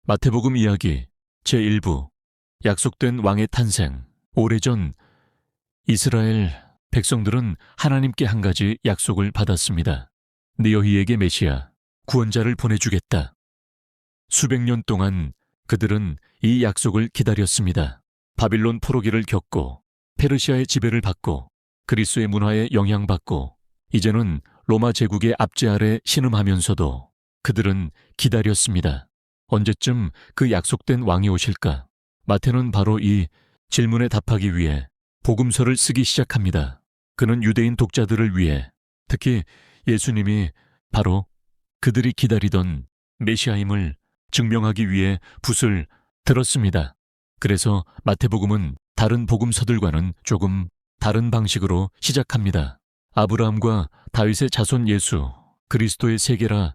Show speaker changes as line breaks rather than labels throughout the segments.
마태복음 이야기 제1부 약속된 왕의 탄생. 오래전 이스라엘 백성들은 하나님께 한 가지 약속을 받았습니다. 너희에게 메시아, 구원자를 보내주겠다. 수백 년 동안 그들은 이 약속을 기다렸습니다. 바빌론 포로기를 겪고 페르시아의 지배를 받고 그리스의 문화에 영향받고 이제는 로마 제국의 압제 아래 신음하면서도 그들은 기다렸습니다. 언제쯤 그 약속된 왕이 오실까? 마태는 바로 이 질문에 답하기 위해 복음서를 쓰기 시작합니다. 그는 유대인 독자들을 위해, 특히 예수님이 바로 그들이 기다리던 메시아임을 증명하기 위해 붓을 들었습니다. 그래서 마태복음은 다른 복음서들과는 조금 다른 방식으로 시작합니다. 아브라함과 다윗의 자손 예수, 그리스도의 세계라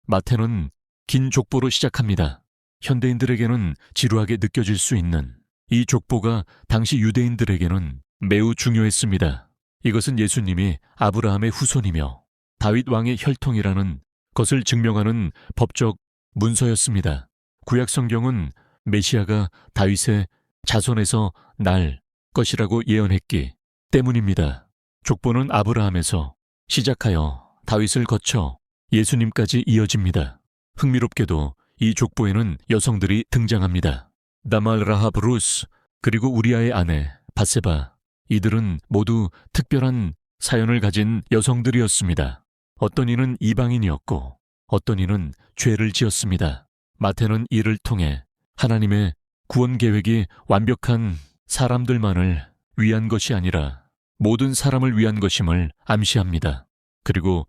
마태는 긴 족보로 시작합니다. 현대인들에게는 지루하게 느껴질 수 있는 이 족보가 당시 유대인들에게는 매우 중요했습니다. 이것은 예수님이 아브라함의 후손이며 다윗 왕의 혈통이라는 것을 증명하는 법적 문서였습니다. 구약 성경은 메시아가 다윗의 자손에서 날 것이라고 예언했기 때문입니다. 족보는 아브라함에서 시작하여 다윗을 거쳐 예수님까지 이어집니다. 흥미롭게도 이 족보에는 여성들이 등장합니다. 다말 라합 루스 그리고 우리아의 아내 밧세바, 이들은 모두 특별한 사연을 가진 여성들이었습니다. 어떤 이는 이방인이었고 어떤 이는 죄를 지었습니다. 마태는 이를 통해 하나님의 구원 계획이 완벽한 사람들만을 위한 것이 아니라 모든 사람을 위한 것임을 암시합니다. 그리고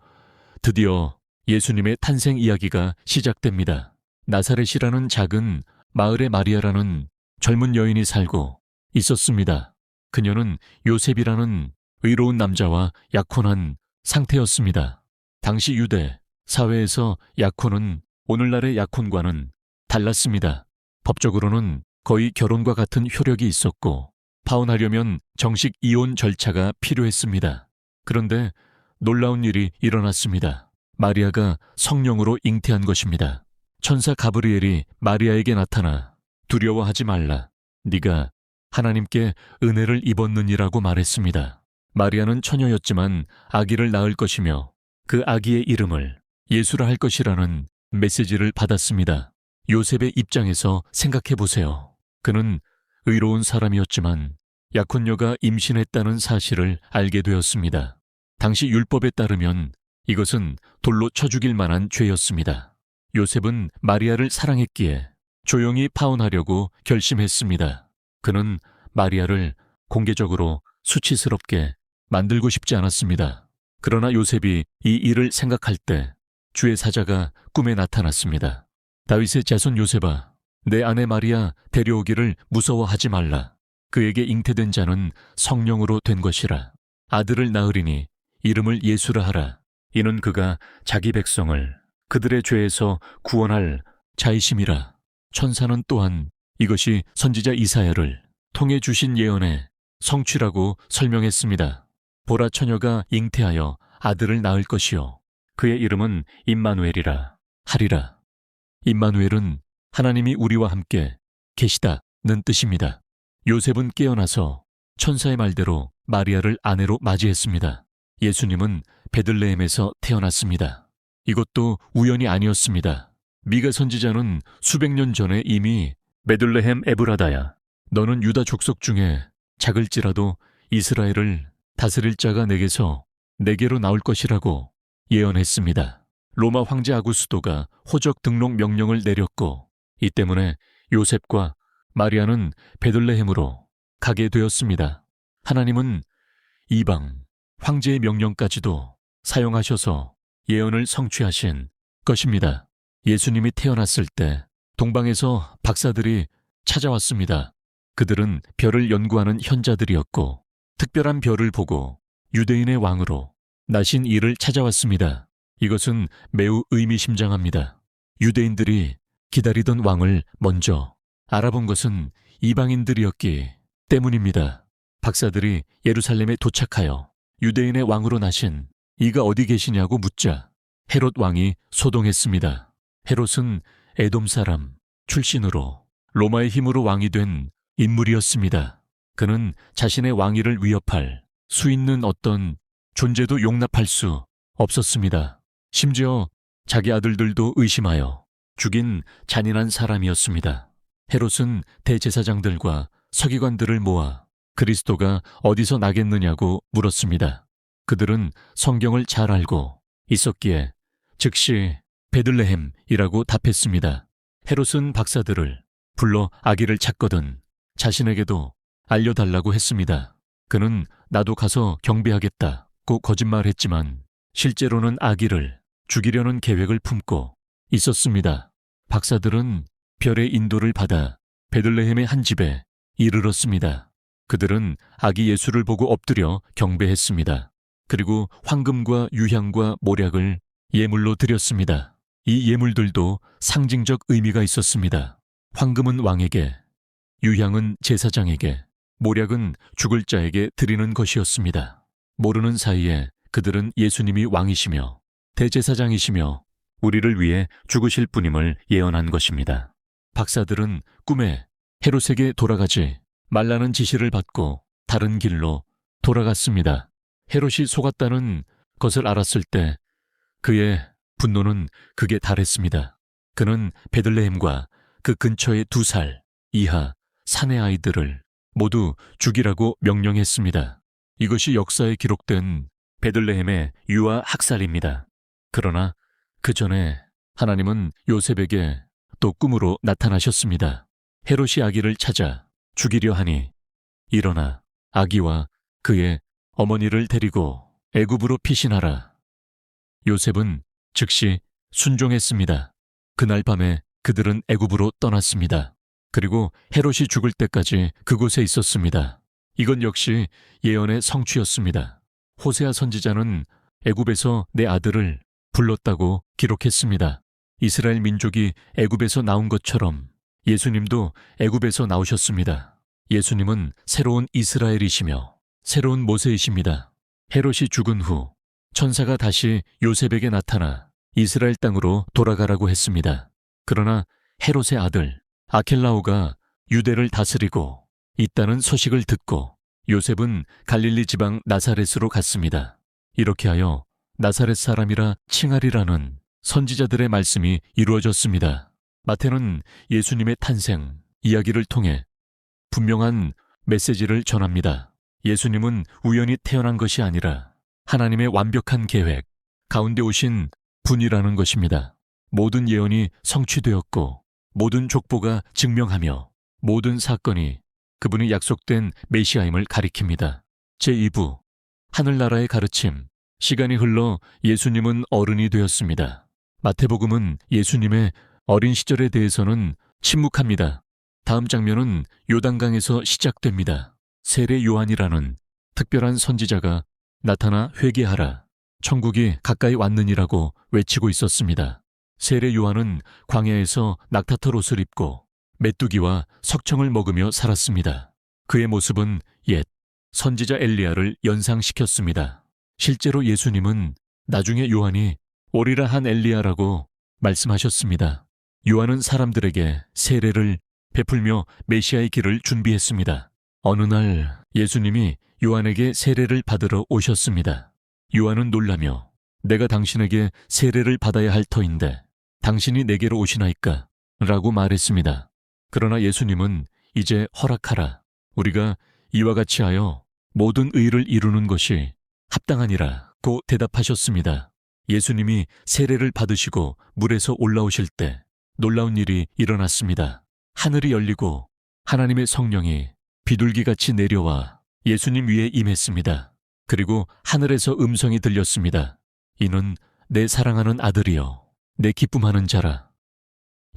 드디어 예수님의 탄생 이야기가 시작됩니다. 나사렛이라는 작은 마을에 마리아라는 젊은 여인이 살고 있었습니다. 그녀는 요셉이라는 의로운 남자와 약혼한 상태였습니다. 당시 유대 사회에서 약혼은 오늘날의 약혼과는 달랐습니다. 법적으로는 거의 결혼과 같은 효력이 있었고 파혼하려면 정식 이혼 절차가 필요했습니다. 그런데 놀라운 일이 일어났습니다. 마리아가 성령으로 잉태한 것입니다. 천사 가브리엘이 마리아에게 나타나 두려워하지 말라. 네가 하나님께 은혜를 입었느니라고 말했습니다. 마리아는 처녀였지만 아기를 낳을 것이며 그 아기의 이름을 예수라 할 것이라는 메시지를 받았습니다. 요셉의 입장에서 생각해 보세요. 그는 의로운 사람이었지만 약혼녀가 임신했다는 사실을 알게 되었습니다. 당시 율법에 따르면 이것은 돌로 쳐 죽일 만한 죄였습니다. 요셉은 마리아를 사랑했기에 조용히 파혼하려고 결심했습니다. 그는 마리아를 공개적으로 수치스럽게 만들고 싶지 않았습니다. 그러나 요셉이 이 일을 생각할 때 주의 사자가 꿈에 나타났습니다. 다윗의 자손 요셉아, 내 아내 마리아 데려오기를 무서워하지 말라. 그에게 잉태된 자는 성령으로 된 것이라. 아들을 낳으리니 이름을 예수라 하라. 이는 그가 자기 백성을 그들의 죄에서 구원할 자이심이라. 천사는 또한 이것이 선지자 이사야를 통해 주신 예언의 성취라고 설명했습니다. 보라, 처녀가 잉태하여 아들을 낳을 것이요 그의 이름은 임마누엘이라 하리라. 임마누엘은 하나님이 우리와 함께 계시다는 뜻입니다. 요셉은 깨어나서 천사의 말대로 마리아를 아내로 맞이했습니다. 예수님은 베들레헴에서 태어났습니다. 이것도 우연이 아니었습니다. 미가 선지자는 수백 년 전에 이미 베들레헴 에브라다야, 너는 유다 족속 중에 작을지라도 이스라엘을 다스릴 자가 내게로 나올 것이라고 예언했습니다. 로마 황제 아구스도가 호적 등록 명령을 내렸고 이 때문에 요셉과 마리아는 베들레헴으로 가게 되었습니다. 하나님은 이방 황제의 명령까지도 사용하셔서 예언을 성취하신 것입니다. 예수님이 태어났을 때 동방에서 박사들이 찾아왔습니다. 그들은 별을 연구하는 현자들이었고 특별한 별을 보고 유대인의 왕으로 나신 이를 찾아왔습니다. 이것은 매우 의미심장합니다. 유대인들이 기다리던 왕을 먼저 알아본 것은 이방인들이었기 때문입니다. 박사들이 예루살렘에 도착하여 유대인의 왕으로 나신 이가 어디 계시냐고 묻자 헤롯 왕이 소동했습니다. 헤롯은 에돔 사람 출신으로 로마의 힘으로 왕이 된 인물이었습니다. 그는 자신의 왕위를 위협할 수 있는 어떤 존재도 용납할 수 없었습니다. 심지어 자기 아들들도 의심하여 죽인 잔인한 사람이었습니다. 헤롯은 대제사장들과 서기관들을 모아 그리스도가 어디서 나겠느냐고 물었습니다. 그들은 성경을 잘 알고 있었기에 즉시 베들레헴이라고 답했습니다. 헤롯은 박사들을 불러 아기를 찾거든 자신에게도 알려달라고 했습니다. 그는 나도 가서 경배하겠다고 거짓말했지만 실제로는 아기를 죽이려는 계획을 품고 있었습니다. 박사들은 별의 인도를 받아 베들레헴의 한 집에 이르렀습니다. 그들은 아기 예수를 보고 엎드려 경배했습니다. 그리고 황금과 유향과 모략을 예물로 드렸습니다. 이 예물들도 상징적 의미가 있었습니다. 황금은 왕에게, 유향은 제사장에게, 모략은 죽을 자에게 드리는 것이었습니다. 모르는 사이에 그들은 예수님이 왕이시며 대제사장이시며 우리를 위해 죽으실 분임을 예언한 것입니다. 박사들은 꿈에 헤롯에게 돌아가지 말라는 지시를 받고 다른 길로 돌아갔습니다. 헤롯이 속았다는 것을 알았을 때 그의 분노는 극에 달했습니다. 그는 베들레헴과 그 근처의 2살 이하 사내 아이들을 모두 죽이라고 명령했습니다. 이것이 역사에 기록된 베들레헴의 유아 학살입니다. 그러나 그 전에 하나님은 요셉에게 또 꿈으로 나타나셨습니다. 헤롯이 아기를 찾아 죽이려 하니 일어나 아기와 그의 어머니를 데리고 애굽으로 피신하라. 요셉은 즉시 순종했습니다. 그날 밤에 그들은 애굽으로 떠났습니다. 그리고 헤롯이 죽을 때까지 그곳에 있었습니다. 이건 역시 예언의 성취였습니다. 호세아 선지자는 애굽에서 내 아들을 불렀다고 기록했습니다. 이스라엘 민족이 애굽에서 나온 것처럼 예수님도 애굽에서 나오셨습니다. 예수님은 새로운 이스라엘이시며 새로운 모세이십니다. 헤롯이 죽은 후 천사가 다시 요셉에게 나타나 이스라엘 땅으로 돌아가라고 했습니다. 그러나 헤롯의 아들 아켈라오가 유대를 다스리고 있다는 소식을 듣고 요셉은 갈릴리 지방 나사렛으로 갔습니다. 이렇게 하여 나사렛 사람이라 칭하리라는 선지자들의 말씀이 이루어졌습니다. 마태는 예수님의 탄생 이야기를 통해 분명한 메시지를 전합니다. 예수님은 우연히 태어난 것이 아니라 하나님의 완벽한 계획 가운데 오신 분이라는 것입니다. 모든 예언이 성취되었고 모든 족보가 증명하며 모든 사건이 그분이 약속된 메시아임을 가리킵니다. 제2부 하늘나라의 가르침. 시간이 흘러 예수님은 어른이 되었습니다. 마태복음은 예수님의 어린 시절에 대해서는 침묵합니다. 다음 장면은 요단강에서 시작됩니다. 세례 요한이라는 특별한 선지자가 나타나 회개하라, 천국이 가까이 왔느니라고 외치고 있었습니다. 세례 요한은 광야에서 낙타털 옷을 입고 메뚜기와 석청을 먹으며 살았습니다. 그의 모습은 옛 선지자 엘리야를 연상시켰습니다. 실제로 예수님은 나중에 요한이 오리라 한 엘리야라고 말씀하셨습니다. 요한은 사람들에게 세례를 베풀며 메시아의 길을 준비했습니다. 어느 날 예수님이 요한에게 세례를 받으러 오셨습니다. 요한은 놀라며 내가 당신에게 세례를 받아야 할 터인데 당신이 내게로 오시나이까? 라고 말했습니다. 그러나 예수님은 이제 허락하라. 우리가 이와 같이 하여 모든 의를 이루는 것이 합당하니라고 대답하셨습니다. 예수님이 세례를 받으시고 물에서 올라오실 때 놀라운 일이 일어났습니다. 하늘이 열리고 하나님의 성령이 비둘기같이 내려와 예수님 위에 임했습니다. 그리고 하늘에서 음성이 들렸습니다. 이는 내 사랑하는 아들이요 내 기쁨하는 자라.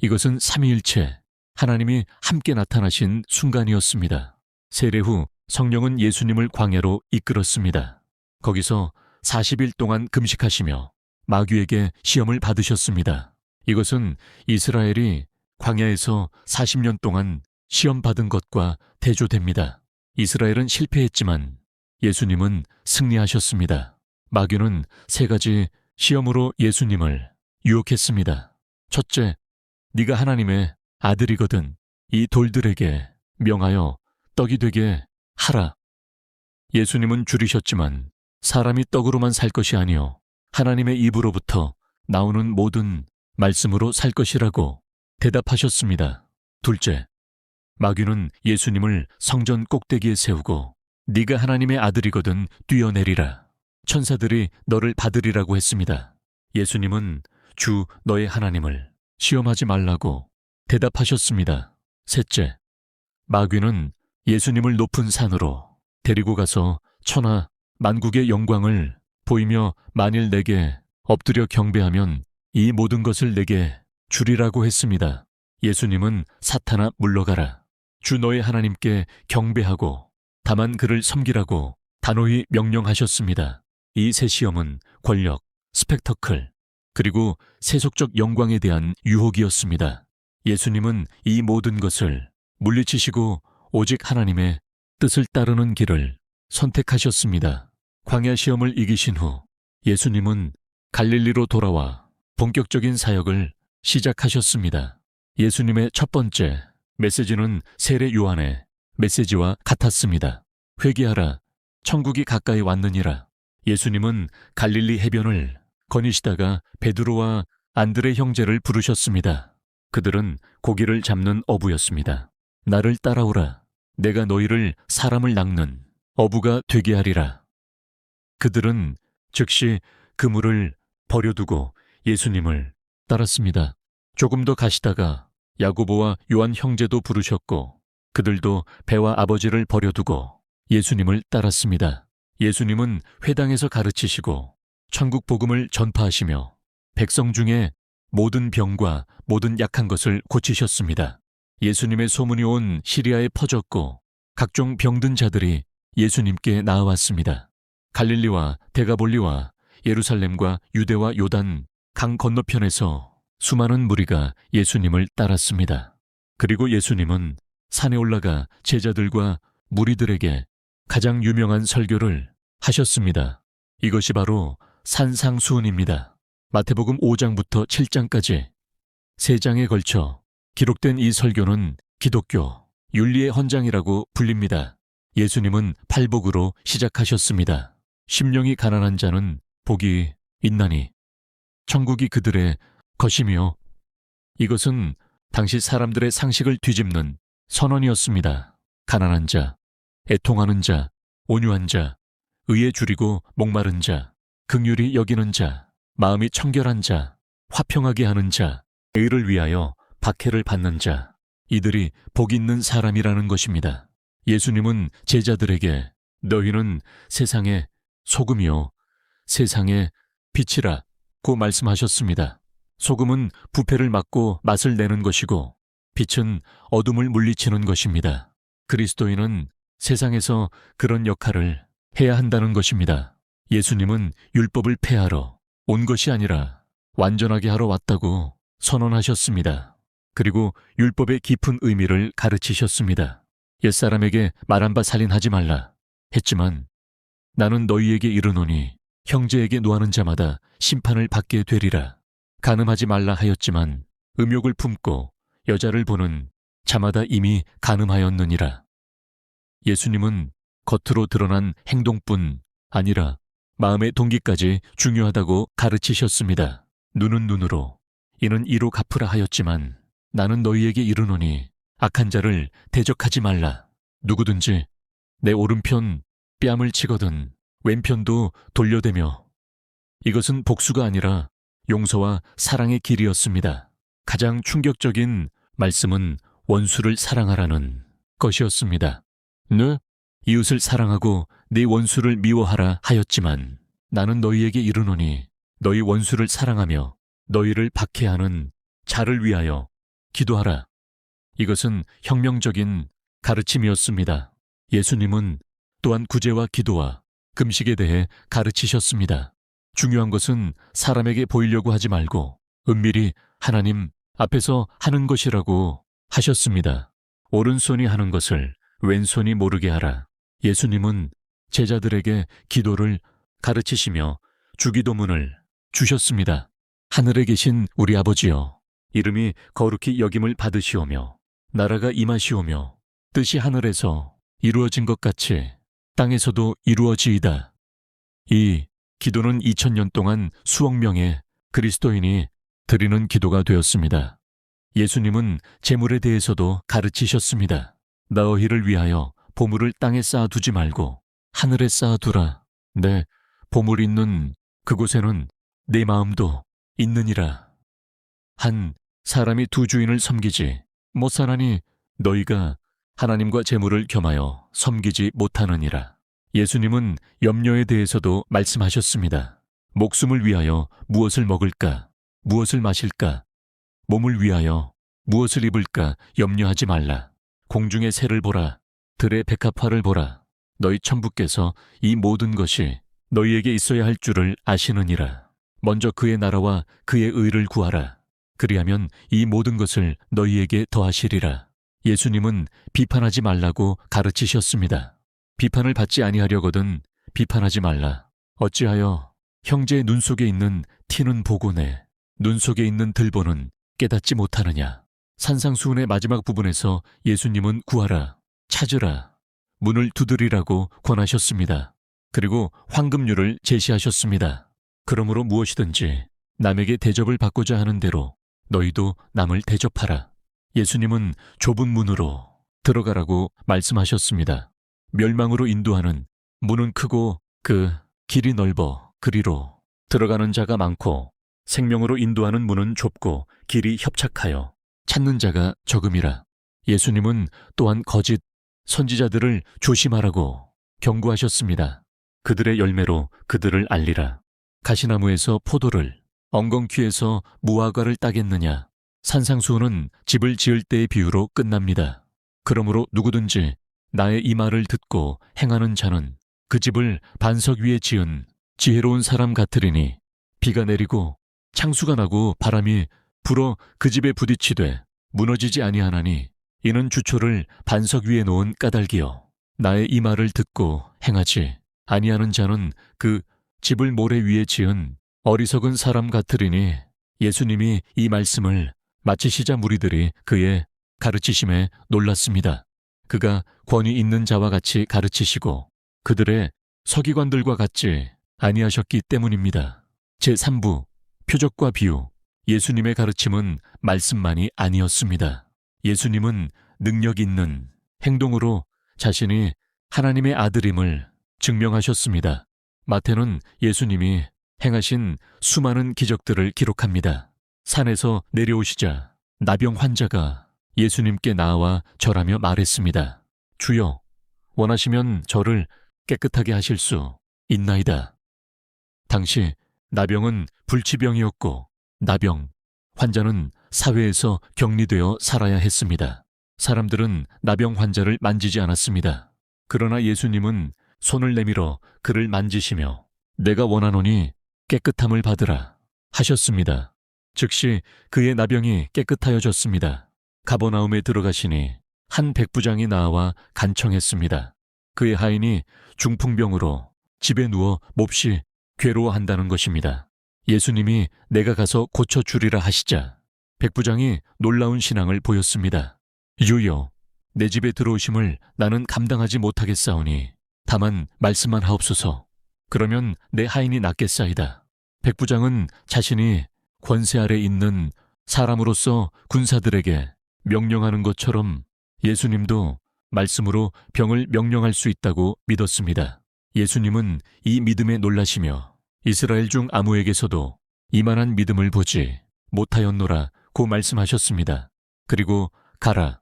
이것은 삼위일체 하나님이 함께 나타나신 순간이었습니다. 세례 후 성령은 예수님을 광야로 이끌었습니다. 거기서 40일 동안 금식하시며 마귀에게 시험을 받으셨습니다. 이것은 이스라엘이 광야에서 40년 동안 시험 받은 것과 대조됩니다. 이스라엘은 실패했지만 예수님은 승리하셨습니다. 마귀는 3가지 시험으로 예수님을 유혹했습니다. 첫째, 네가 하나님의 아들이거든 이 돌들에게 명하여 떡이 되게 하라. 예수님은 줄이셨지만 사람이 떡으로만 살 것이 아니요 하나님의 입으로부터 나오는 모든 말씀으로 살 것이라고 대답하셨습니다. 둘째, 마귀는 예수님을 성전 꼭대기에 세우고 네가 하나님의 아들이거든 뛰어내리라. 천사들이 너를 받으리라고 했습니다. 예수님은 주 너의 하나님을 시험하지 말라고 대답하셨습니다. 셋째, 마귀는 예수님을 높은 산으로 데리고 가서 천하 만국의 영광을 보이며 만일 내게 엎드려 경배하면 이 모든 것을 내게 주리라고 했습니다. 예수님은 사탄아 물러가라. 주 너의 하나님께 경배하고 다만 그를 섬기라고 단호히 명령하셨습니다. 이 세 시험은 권력, 스펙터클, 그리고 세속적 영광에 대한 유혹이었습니다. 예수님은 이 모든 것을 물리치시고 오직 하나님의 뜻을 따르는 길을 선택하셨습니다. 광야 시험을 이기신 후 예수님은 갈릴리로 돌아와 본격적인 사역을 시작하셨습니다. 예수님의 첫 번째 메시지는 세례 요한의 메시지와 같았습니다. 회개하라, 천국이 가까이 왔느니라. 예수님은 갈릴리 해변을 거니시다가 베드로와 안드레 형제를 부르셨습니다. 그들은 고기를 잡는 어부였습니다. 나를 따라오라. 내가 너희를 사람을 낚는 어부가 되게 하리라. 그들은 즉시 그물을 버려두고 예수님을 따랐습니다. 조금 더 가시다가 야고보와 요한 형제도 부르셨고 그들도 배와 아버지를 버려두고 예수님을 따랐습니다. 예수님은 회당에서 가르치시고 천국 복음을 전파하시며 백성 중에 모든 병과 모든 약한 것을 고치셨습니다. 예수님의 소문이 온 시리아에 퍼졌고 각종 병든 자들이 예수님께 나아왔습니다. 갈릴리와 데가볼리와 예루살렘과 유대와 요단 강 건너편에서 수많은 무리가 예수님을 따랐습니다. 그리고 예수님은 산에 올라가 제자들과 무리들에게 가장 유명한 설교를 하셨습니다. 이것이 바로 산상수훈입니다. 마태복음 5장부터 7장까지 3장에 걸쳐 기록된 이 설교는 기독교 윤리의 헌장이라고 불립니다. 예수님은 팔복으로 시작하셨습니다. 심령이 가난한 자는 복이 있나니 천국이 그들의 것이며, 이것은 당시 사람들의 상식을 뒤집는 선언이었습니다. 가난한 자, 애통하는 자, 온유한 자, 의에 줄이고 목마른 자, 긍휼히 여기는 자, 마음이 청결한 자, 화평하게 하는 자, 의를 위하여 박해를 받는 자, 이들이 복 있는 사람이라는 것입니다. 예수님은 제자들에게 너희는 세상의 소금이요 세상의 빛이라고 말씀하셨습니다. 소금은 부패를 막고 맛을 내는 것이고 빛은 어둠을 물리치는 것입니다. 그리스도인은 세상에서 그런 역할을 해야 한다는 것입니다. 예수님은 율법을 폐하러 온 것이 아니라 완전하게 하러 왔다고 선언하셨습니다. 그리고 율법의 깊은 의미를 가르치셨습니다. 옛사람에게 말한 바 살인하지 말라 했지만 나는 너희에게 이르노니 형제에게 노하는 자마다 심판을 받게 되리라. 간음하지 말라 하였지만 음욕을 품고 여자를 보는 자마다 이미 간음하였느니라. 예수님은 겉으로 드러난 행동뿐 아니라 마음의 동기까지 중요하다고 가르치셨습니다. 눈은 눈으로, 이는 이로 갚으라 하였지만 나는 너희에게 이르노니 악한 자를 대적하지 말라. 누구든지 내 오른편 뺨을 치거든 왼편도 돌려대며. 이것은 복수가 아니라 용서와 사랑의 길이었습니다. 가장 충격적인 말씀은 원수를 사랑하라는 것이었습니다. 네? 이웃을 사랑하고 네 원수를 미워하라 하였지만 나는 너희에게 이르노니 너희 원수를 사랑하며 너희를 박해하는 자를 위하여 기도하라. 이것은 혁명적인 가르침이었습니다. 예수님은 또한 구제와 기도와 금식에 대해 가르치셨습니다. 중요한 것은 사람에게 보이려고 하지 말고 은밀히 하나님 앞에서 하는 것이라고 하셨습니다. 오른손이 하는 것을 왼손이 모르게 하라. 예수님은 제자들에게 기도를 가르치시며 주기도문을 주셨습니다. 하늘에 계신 우리 아버지여, 이름이 거룩히 여김을 받으시오며 나라가 임하시오며 뜻이 하늘에서 이루어진 것 같이 땅에서도 이루어지이다. 이 기도는 2000년 동안 수억 명의 그리스도인이 드리는 기도가 되었습니다. 예수님은 재물에 대해서도 가르치셨습니다. 너희를 위하여 보물을 땅에 쌓아두지 말고 하늘에 쌓아두라. 내 보물 있는 그곳에는 내 마음도 있느니라. 한 사람이 두 주인을 섬기지 못하나니 너희가 하나님과 재물을 겸하여 섬기지 못하느니라. 예수님은 염려에 대해서도 말씀하셨습니다. 목숨을 위하여 무엇을 먹을까, 무엇을 마실까, 몸을 위하여 무엇을 입을까 염려하지 말라. 공중의 새를 보라, 들의 백합화를 보라. 너희 천부께서 이 모든 것이 너희에게 있어야 할 줄을 아시느니라. 먼저 그의 나라와 그의 의를 구하라. 그리하면 이 모든 것을 너희에게 더하시리라. 예수님은 비판하지 말라고 가르치셨습니다. 비판을 받지 아니하려거든 비판하지 말라. 어찌하여 형제의 눈 속에 있는 티는 보고내 눈 속에 있는 들보는 깨닫지 못하느냐. 산상수훈의 마지막 부분에서 예수님은 구하라, 찾으라, 문을 두드리라고 권하셨습니다. 그리고 황금률을 제시하셨습니다. 그러므로 무엇이든지 남에게 대접을 받고자 하는 대로 너희도 남을 대접하라. 예수님은 좁은 문으로 들어가라고 말씀하셨습니다. 멸망으로 인도하는 문은 크고 그 길이 넓어 그리로 들어가는 자가 많고 생명으로 인도하는 문은 좁고 길이 협착하여 찾는 자가 적음이라. 예수님은 또한 거짓 선지자들을 조심하라고 경고하셨습니다. 그들의 열매로 그들을 알리라. 가시나무에서 포도를, 엉겅퀴에서 무화과를 따겠느냐. 산상수훈은 집을 지을 때의 비유로 끝납니다. 그러므로 누구든지 나의 이 말을 듣고 행하는 자는 그 집을 반석 위에 지은 지혜로운 사람 같으리니 비가 내리고 창수가 나고 바람이 불어 그 집에 부딪히되 무너지지 아니하나니 이는 주초를 반석 위에 놓은 까닭이요. 나의 이 말을 듣고 행하지 아니하는 자는 그 집을 모래 위에 지은 어리석은 사람 같으리니. 예수님이 이 말씀을 마치시자 무리들이 그의 가르치심에 놀랐습니다. 그가 권위 있는 자와 같이 가르치시고 그들의 서기관들과 같지 아니하셨기 때문입니다. 제3부 표적과 비유. 예수님의 가르침은 말씀만이 아니었습니다. 예수님은 능력 있는 행동으로 자신이 하나님의 아들임을 증명하셨습니다. 마태는 예수님이 행하신 수많은 기적들을 기록합니다. 산에서 내려오시자 나병 환자가 예수님께 나와 절하며 말했습니다. 주여, 원하시면 저를 깨끗하게 하실 수 있나이다. 당시 나병은 불치병이었고 나병 환자는 사회에서 격리되어 살아야 했습니다. 사람들은 나병 환자를 만지지 않았습니다. 그러나 예수님은 손을 내밀어 그를 만지시며 내가 원하노니 깨끗함을 받으라 하셨습니다. 즉시 그의 나병이 깨끗하여졌습니다. 가버나움에 들어가시니 한 백부장이 나와 간청했습니다. 그의 하인이 중풍병으로 집에 누워 몹시 괴로워한다는 것입니다. 예수님이 내가 가서 고쳐주리라 하시자 백부장이 놀라운 신앙을 보였습니다. 유여, 내 집에 들어오심을 나는 감당하지 못하겠사오니 다만 말씀만 하옵소서. 그러면 내 하인이 낫겠사이다. 백부장은 자신이 권세 아래 있는 사람으로서 군사들에게 명령하는 것처럼 예수님도 말씀으로 병을 명령할 수 있다고 믿었습니다. 예수님은 이 믿음에 놀라시며 이스라엘 중 아무에게서도 이만한 믿음을 보지 못하였노라고 말씀하셨습니다. 그리고 가라,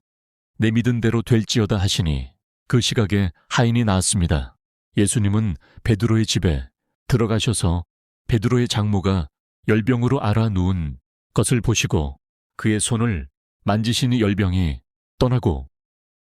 내 믿은 대로 될지어다 하시니 그 시각에 하인이 나았습니다. 예수님은 베드로의 집에 들어가셔서 베드로의 장모가 열병으로 앓아 누운 것을 보시고 그의 손을 만지시니 열병이 떠나고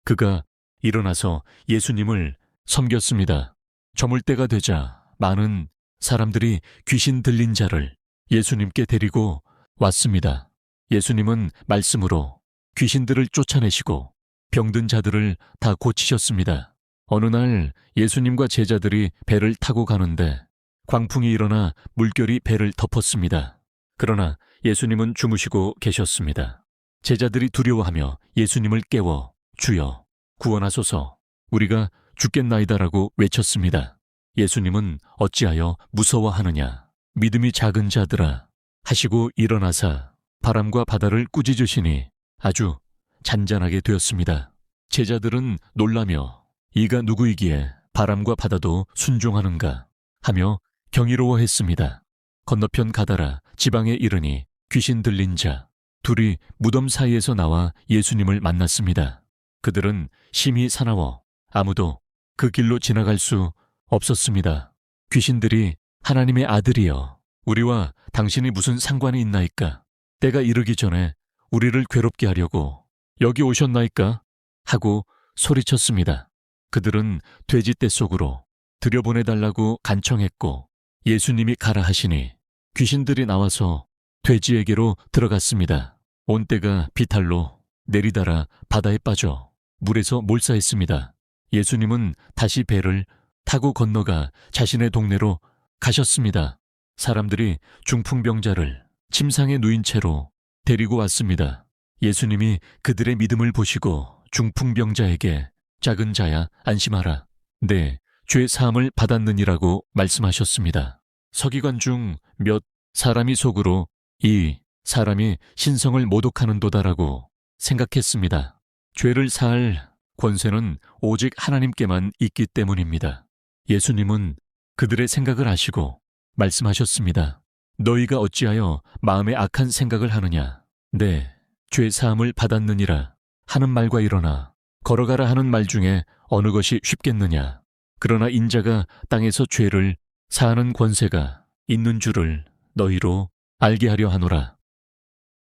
그가 일어나서 예수님을 섬겼습니다. 저물 때가 되자 많은 사람들이 귀신 들린 자를 예수님께 데리고 왔습니다. 예수님은 말씀으로 귀신들을 쫓아내시고 병든 자들을 다 고치셨습니다. 어느 날 예수님과 제자들이 배를 타고 가는데 광풍이 일어나 물결이 배를 덮었습니다. 그러나 예수님은 주무시고 계셨습니다. 제자들이 두려워하며 예수님을 깨워 주여 구원하소서 우리가 죽겠나이다라고 외쳤습니다. 예수님은 어찌하여 무서워하느냐 믿음이 작은 자들아 하시고 일어나사 바람과 바다를 꾸짖으시니 아주 잔잔하게 되었습니다. 제자들은 놀라며 이가 누구이기에 바람과 바다도 순종하는가 하며 경이로워했습니다. 건너편 가다라 지방에 이르니 귀신 들린 자 둘이 무덤 사이에서 나와 예수님을 만났습니다. 그들은 심히 사나워 아무도 그 길로 지나갈 수 없었습니다. 귀신들이 하나님의 아들이여 우리와 당신이 무슨 상관이 있나이까 때가 이르기 전에 우리를 괴롭게 하려고 여기 오셨나이까 하고 소리쳤습니다. 그들은 돼지떼 속으로 들여보내달라고 간청했고 예수님이 가라 하시니 귀신들이 나와서 돼지에게로 들어갔습니다. 온 떼가 비탈로 내리달아 바다에 빠져 물에서 몰사했습니다. 예수님은 다시 배를 타고 건너가 자신의 동네로 가셨습니다. 사람들이 중풍병자를 침상에 누인 채로 데리고 왔습니다. 예수님이 그들의 믿음을 보시고 중풍병자에게 작은 자야 안심하라. 내 죄 사함을 받았느니라고 말씀하셨습니다. 서기관 중 몇 사람이 속으로 이 사람이 신성을 모독하는도다라고 생각했습니다. 죄를 사할 권세는 오직 하나님께만 있기 때문입니다. 예수님은 그들의 생각을 아시고 말씀하셨습니다. 너희가 어찌하여 마음에 악한 생각을 하느냐. 내 죄 사함을 받았느니라 하는 말과 일어나 걸어가라 하는 말 중에 어느 것이 쉽겠느냐. 그러나 인자가 땅에서 죄를 사하는 권세가 있는 줄을 너희로 알게 하려 하노라.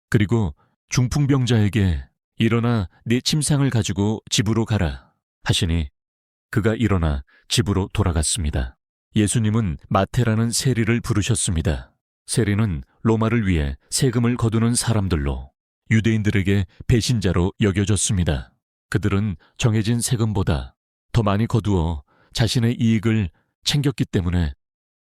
그리고 중풍병자에게 일어나 네 침상을 가지고 집으로 가라 하시니 그가 일어나 집으로 돌아갔습니다. 예수님은 마태라는 세리를 부르셨습니다. 세리는 로마를 위해 세금을 거두는 사람들로 유대인들에게 배신자로 여겨졌습니다. 그들은 정해진 세금보다 더 많이 거두어 자신의 이익을 챙겼기 때문에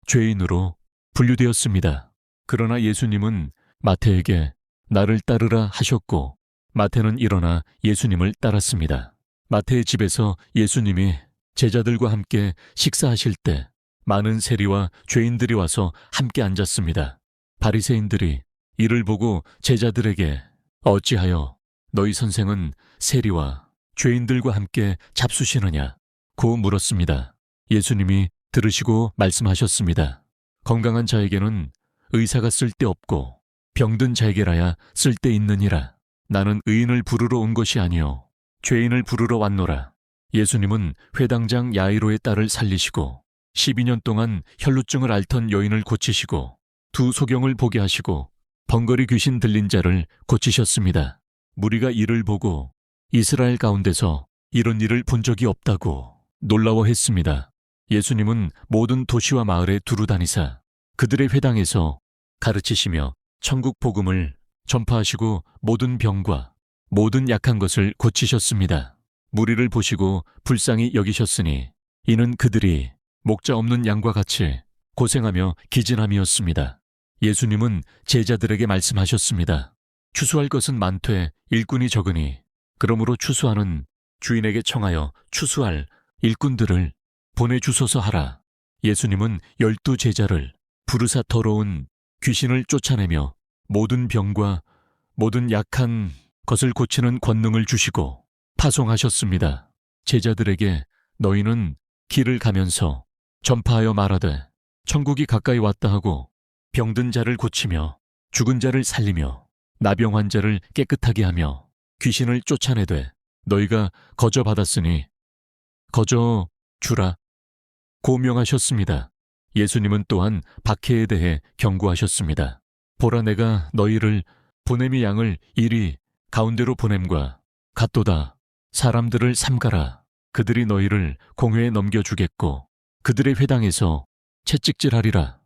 죄인으로 분류되었습니다. 그러나 예수님은 마태에게 나를 따르라 하셨고 마태는 일어나 예수님을 따랐습니다. 마태의 집에서 예수님이 제자들과 함께 식사하실 때 많은 세리와 죄인들이 와서 함께 앉았습니다. 바리새인들이 이를 보고 제자들에게 어찌하여 너희 선생은 세리와 죄인들과 함께 잡수시느냐 고 물었습니다. 예수님이 들으시고 말씀하셨습니다. 건강한 자에게는 의사가 쓸데없고 병든 자에게라야 쓸데있느니라. 나는 의인을 부르러 온 것이 아니요 죄인을 부르러 왔노라. 예수님은 회당장 야이로의 딸을 살리시고 12년 동안 혈루증을 앓던 여인을 고치시고 두 소경을 보게 하시고 번거리 귀신 들린 자를 고치셨습니다. 무리가 이를 보고 이스라엘 가운데서 이런 일을 본 적이 없다고 놀라워했습니다. 예수님은 모든 도시와 마을에 두루 다니사 그들의 회당에서 가르치시며 천국 복음을 전파하시고 모든 병과 모든 약한 것을 고치셨습니다. 무리를 보시고 불쌍히 여기셨으니 이는 그들이 목자 없는 양과 같이 고생하며 기진함이었습니다. 예수님은 제자들에게 말씀하셨습니다. 추수할 것은 많되 일꾼이 적으니 그러므로 추수하는 주인에게 청하여 추수할 일꾼들을 보내주소서 하라. 예수님은 12 제자를 부르사 더러운 귀신을 쫓아내며 모든 병과 모든 약한 것을 고치는 권능을 주시고 파송하셨습니다. 제자들에게 너희는 길을 가면서 전파하여 말하되 천국이 가까이 왔다 하고 병든 자를 고치며 죽은 자를 살리며 나병 환자를 깨끗하게 하며 귀신을 쫓아내되 너희가 거저 받았으니 거저 주라 고 명하셨습니다. 예수님은 또한 박해에 대해 경고하셨습니다. 보라 내가 너희를 보냄이 양을 이리 가운데로 보냄과 같도다. 사람들을 삼가라. 그들이 너희를 공회에 넘겨주겠고 그들의 회당에서 채찍질하리라.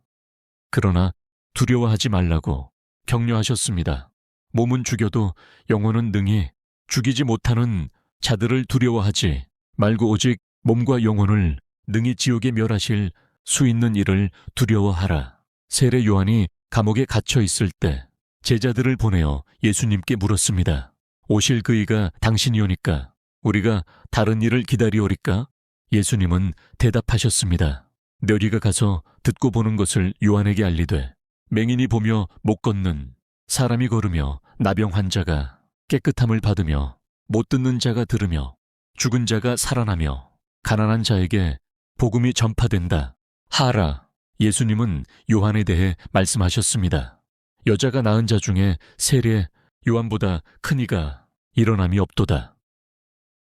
그러나 두려워하지 말라고 격려하셨습니다. 몸은 죽여도 영혼은 능히 죽이지 못하는 자들을 두려워하지 말고 오직 몸과 영혼을 능히 지옥에 멸하실 수 있는 이를 두려워하라. 세례 요한이 감옥에 갇혀 있을 때 제자들을 보내어 예수님께 물었습니다. 오실 그이가 당신이오니까 우리가 다른 일을 기다리오리까? 예수님은 대답하셨습니다. 너희가 가서 듣고 보는 것을 요한에게 알리되 맹인이 보며 못 걷는 사람이 걸으며 나병 환자가 깨끗함을 받으며 못 듣는 자가 들으며 죽은 자가 살아나며 가난한 자에게 복음이 전파된다 하라. 예수님은 요한에 대해 말씀하셨습니다. 여자가 낳은 자 중에 세례 요한보다 큰 이가 일어남이 없도다.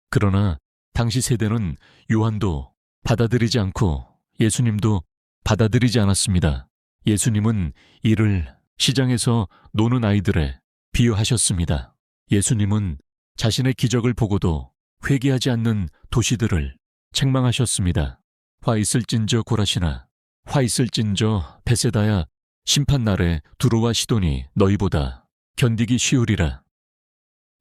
그러나 당시 세대는 요한도 받아들이지 않고 예수님도 받아들이지 않았습니다. 예수님은 이를 시장에서 노는 아이들에 비유하셨습니다. 예수님은 자신의 기적을 보고도 회개하지 않는 도시들을 책망하셨습니다. 화 있을진저 고라시나 화 있을진저 베세다야 심판날에 두로와 시돈이 너희보다 견디기 쉬우리라.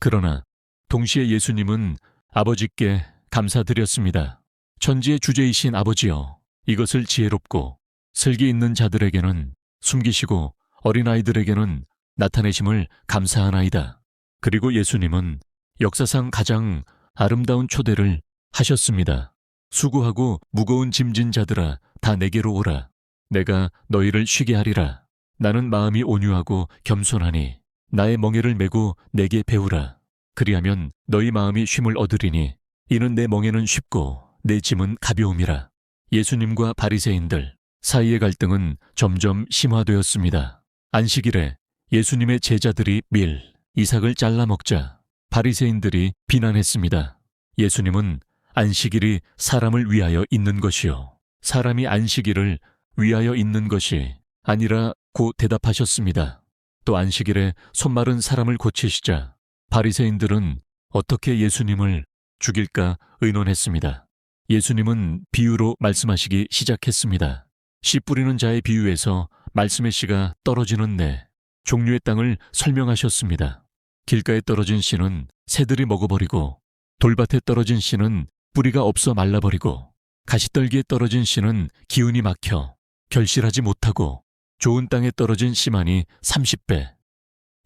그러나 동시에 예수님은 아버지께 감사드렸습니다. 천지의 주제이신 아버지여, 이것을 지혜롭고 슬기 있는 자들에게는 숨기시고 어린아이들에게는 나타내심을 감사하나이다. 그리고 예수님은 역사상 가장 아름다운 초대를 하셨습니다. 수고하고 무거운 짐진 자들아 다 내게로 오라. 내가 너희를 쉬게 하리라. 나는 마음이 온유하고 겸손하니 나의 멍에를 메고 내게 배우라. 그리하면 너희 마음이 쉼을 얻으리니 이는 내 멍에는 쉽고 내 짐은 가벼움이라. 예수님과 바리새인들 사이의 갈등은 점점 심화되었습니다. 안식일에 예수님의 제자들이 밀, 이삭을 잘라 먹자 바리새인들이 비난했습니다. 예수님은 안식일이 사람을 위하여 있는 것이요 사람이 안식일을 위하여 있는 것이 아니라 고 대답하셨습니다. 또 안식일에 손마른 사람을 고치시자 바리새인들은 어떻게 예수님을 죽일까 의논했습니다. 예수님은 비유로 말씀하시기 시작했습니다. 씨 뿌리는 자의 비유에서 말씀의 씨가 떨어지는 내 종류의 땅을 설명하셨습니다. 길가에 떨어진 씨는 새들이 먹어버리고 돌밭에 떨어진 씨는 뿌리가 없어 말라버리고 가시떨기에 떨어진 씨는 기운이 막혀 결실하지 못하고 좋은 땅에 떨어진 씨만이 30배,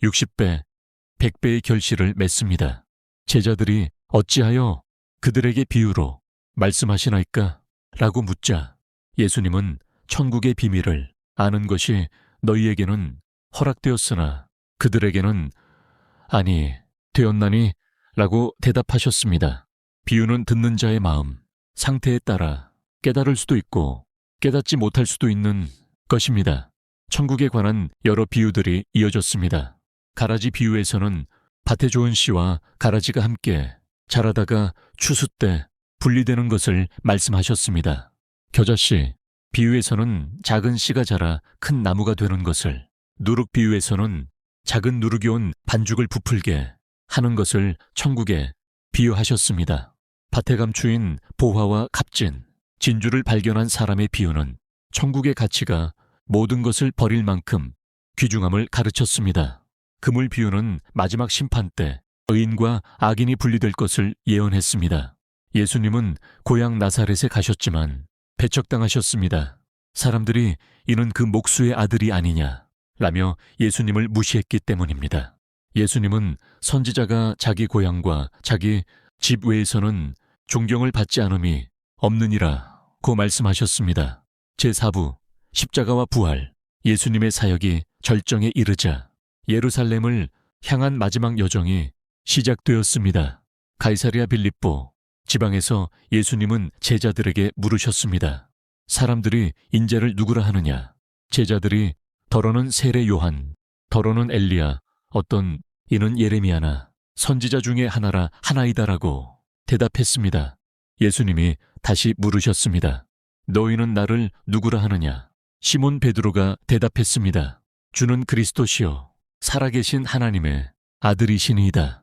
60배, 100배의 결실을 맺습니다. 제자들이 어찌하여 그들에게 비유로 말씀하시나이까? 라고 묻자 예수님은 천국의 비밀을 아는 것이 너희에게는 허락되었으나 그들에게는 아니 되었나니? 라고 대답하셨습니다. 비유는 듣는 자의 마음, 상태에 따라 깨달을 수도 있고 깨닫지 못할 수도 있는 것입니다. 천국에 관한 여러 비유들이 이어졌습니다. 가라지 비유에서는 밭에 좋은 씨와 가라지가 함께 자라다가 추수 때 분리되는 것을 말씀하셨습니다. 겨자씨 비유에서는 작은 씨가 자라 큰 나무가 되는 것을, 누룩 비유에서는 작은 누룩이 온 반죽을 부풀게 하는 것을 천국에 비유하셨습니다. 밭에 감추인 보화와 값진 진주를 발견한 사람의 비유는 천국의 가치가 모든 것을 버릴 만큼 귀중함을 가르쳤습니다. 그물 비유는 마지막 심판 때 의인과 악인이 분리될 것을 예언했습니다. 예수님은 고향 나사렛에 가셨지만 배척당하셨습니다. 사람들이 이는 그 목수의 아들이 아니냐 라며 예수님을 무시했기 때문입니다. 예수님은 선지자가 자기 고향과 자기 집 외에서는 존경을 받지 않음이 없느니라 고 말씀하셨습니다. 제4부 십자가와 부활. 예수님의 사역이 절정에 이르자 예루살렘을 향한 마지막 여정이 시작되었습니다. 가이사랴 빌립보 지방에서 예수님은 제자들에게 물으셨습니다. 사람들이 인자를 누구라 하느냐? 제자들이 더러는 세례 요한, 더러는 엘리야, 어떤 이는 예레미야나 선지자 중에 하나라 하나이다라고 대답했습니다. 예수님이 다시 물으셨습니다. 너희는 나를 누구라 하느냐? 시몬 베드로가 대답했습니다. 주는 그리스도시요 살아계신 하나님의 아들이시니이다.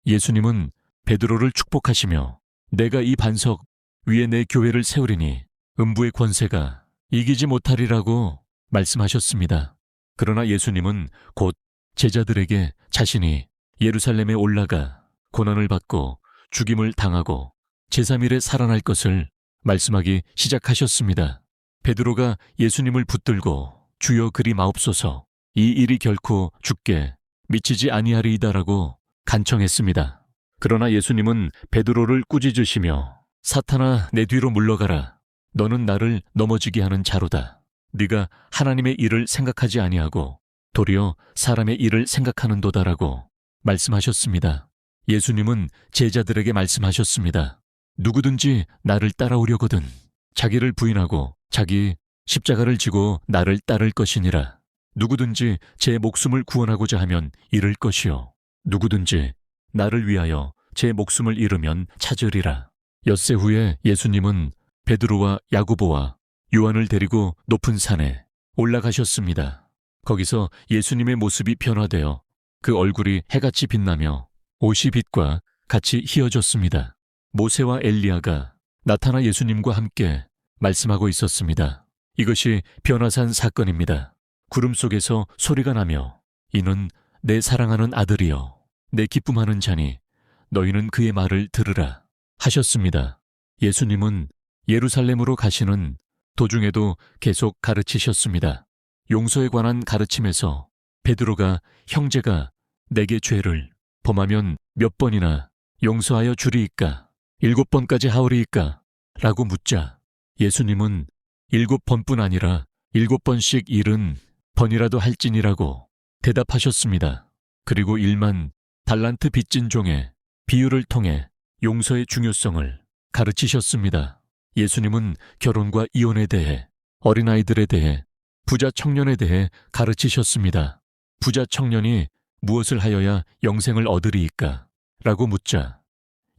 예수님은 베드로를 축복하시며 내가 이 반석 위에 내 교회를 세우리니 음부의 권세가 이기지 못하리라고 말씀하셨습니다. 그러나 예수님은 곧 제자들에게 자신이 예루살렘에 올라가 고난을 받고 죽임을 당하고 제3일에 살아날 것을 말씀하기 시작하셨습니다. 베드로가 예수님을 붙들고 주여 그리 마옵소서 이 일이 결코 죽게 미치지 아니하리이다라고 간청했습니다. 그러나 예수님은 베드로를 꾸짖으시며 사탄아 내 뒤로 물러가라. 너는 나를 넘어지게 하는 자로다. 네가 하나님의 일을 생각하지 아니하고 도리어 사람의 일을 생각하는도다라고 말씀하셨습니다. 예수님은 제자들에게 말씀하셨습니다. 누구든지 나를 따라오려거든 자기를 부인하고 자기 십자가를 지고 나를 따를 것이니라. 누구든지 제 목숨을 구원하고자 하면 잃을 것이요 누구든지 나를 위하여 제 목숨을 잃으면 찾으리라. 엿새 후에 예수님은 베드로와 야고보와 요한을 데리고 높은 산에 올라가셨습니다. 거기서 예수님의 모습이 변화되어 그 얼굴이 해같이 빛나며 옷이 빛과 같이 희어졌습니다. 모세와 엘리야가 나타나 예수님과 함께 말씀하고 있었습니다. 이것이 변화산 사건입니다. 구름 속에서 소리가 나며 이는 내 사랑하는 아들이여 내 기쁨하는 자니 너희는 그의 말을 들으라 하셨습니다. 예수님은 예루살렘으로 가시는 도중에도 계속 가르치셨습니다. 용서에 관한 가르침에서 베드로가 형제가 내게 죄를 범하면 몇 번이나 용서하여 주리이까? 7번까지 하오리이까? 라고 묻자 예수님은 7번뿐 아니라 7번씩 70번이라도 할지니라고 대답하셨습니다. 그리고 1만 달란트 빚진 종의 비유를 통해 용서의 중요성을 가르치셨습니다. 예수님은 결혼과 이혼에 대해, 어린아이들에 대해, 부자 청년에 대해 가르치셨습니다. 부자 청년이 무엇을 하여야 영생을 얻으리이까? 라고 묻자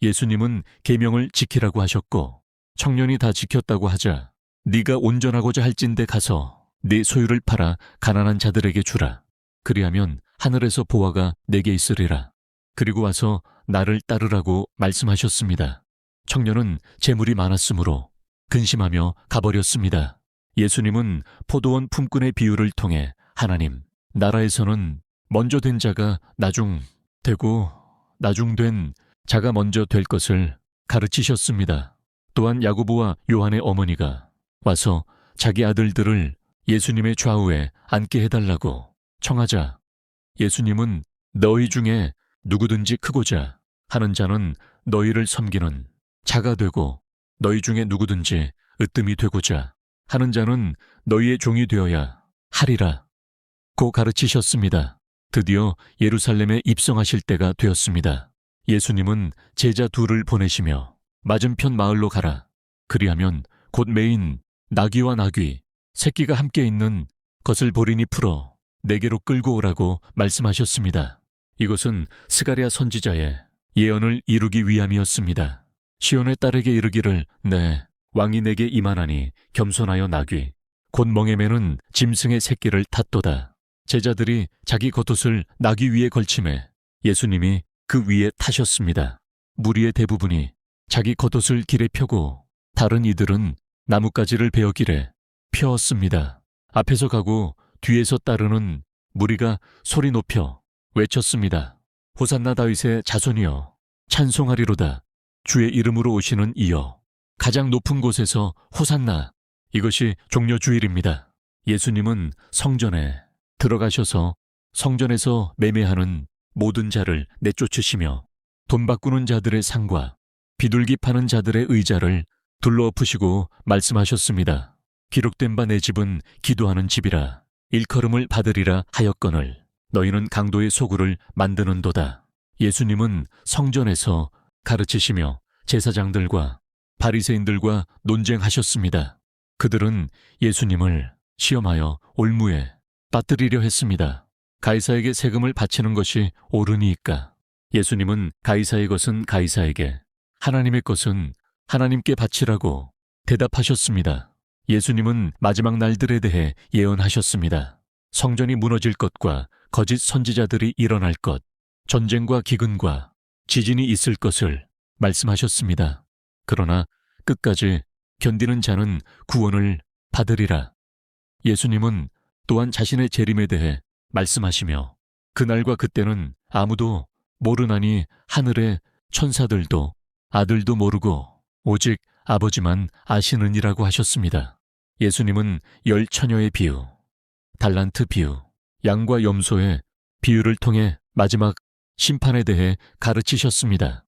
예수님은 계명을 지키라고 하셨고 청년이 다 지켰다고 하자 네가 온전하고자 할진대 가서 네 소유를 팔아 가난한 자들에게 주라. 그리하면 하늘에서 보화가 내게 있으리라. 그리고 와서 나를 따르라고 말씀하셨습니다. 청년은 재물이 많았으므로 근심하며 가버렸습니다. 예수님은 포도원 품꾼의 비유를 통해 하나님 나라에서는 먼저 된 자가 나중 되고 나중된 자가 먼저 될 것을 가르치셨습니다. 또한 야고보와 요한의 어머니가 와서 자기 아들들을 예수님의 좌우에 앉게 해달라고 청하자 예수님은 너희 중에 누구든지 크고자 하는 자는 너희를 섬기는 자가 되고 너희 중에 누구든지 으뜸이 되고자 하는 자는 너희의 종이 되어야 하리라 고 가르치셨습니다. 드디어 예루살렘에 입성하실 때가 되었습니다. 예수님은 제자 둘을 보내시며 맞은편 마을로 가라. 그리하면 곧 메인 나귀와 나귀, 새끼가 함께 있는 것을 보리니 풀어 내게로 끌고 오라고 말씀하셨습니다. 이것은 스가랴 선지자의 예언을 이루기 위함이었습니다. 시온의 딸에게 이르기를 네, 왕이 내게 임하나니 겸손하여 나귀, 곧 멍에 매는 짐승의 새끼를 탔도다. 제자들이 자기 겉옷을 나귀 위에 걸침에 예수님이 그 위에 타셨습니다. 무리의 대부분이 자기 겉옷을 길에 펴고 다른 이들은 나뭇가지를 베어 길에 펴었습니다. 앞에서 가고 뒤에서 따르는 무리가 소리 높여 외쳤습니다. 호산나 다윗의 자손이여 찬송하리로다. 주의 이름으로 오시는 이여 가장 높은 곳에서 호산나. 이것이 종려 주일입니다. 예수님은 성전에 들어가셔서 성전에서 매매하는 모든 자를 내쫓으시며 돈 바꾸는 자들의 상과 비둘기 파는 자들의 의자를 둘러엎으시고 말씀하셨습니다. 기록된 바 내 집은 기도하는 집이라 일컬음을 받으리라 하였거늘 너희는 강도의 소굴을 만드는도다. 예수님은 성전에서 가르치시며 제사장들과 바리새인들과 논쟁하셨습니다. 그들은 예수님을 시험하여 올무에 빠뜨리려 했습니다. 가이사에게 세금을 바치는 것이 옳으니이까. 예수님은 가이사의 것은 가이사에게, 하나님의 것은 하나님께 바치라고 대답하셨습니다. 예수님은 마지막 날들에 대해 예언하셨습니다. 성전이 무너질 것과 거짓 선지자들이 일어날 것, 전쟁과 기근과 지진이 있을 것을 말씀하셨습니다. 그러나 끝까지 견디는 자는 구원을 받으리라. 예수님은 또한 자신의 재림에 대해 말씀하시며 그날과 그때는 아무도 모르나니 하늘의 천사들도 아들도 모르고 오직 아버지만 아시느니라고 하셨습니다. 예수님은 10처녀의 비유, 달란트 비유, 양과 염소의 비유를 통해 마지막 심판에 대해 가르치셨습니다.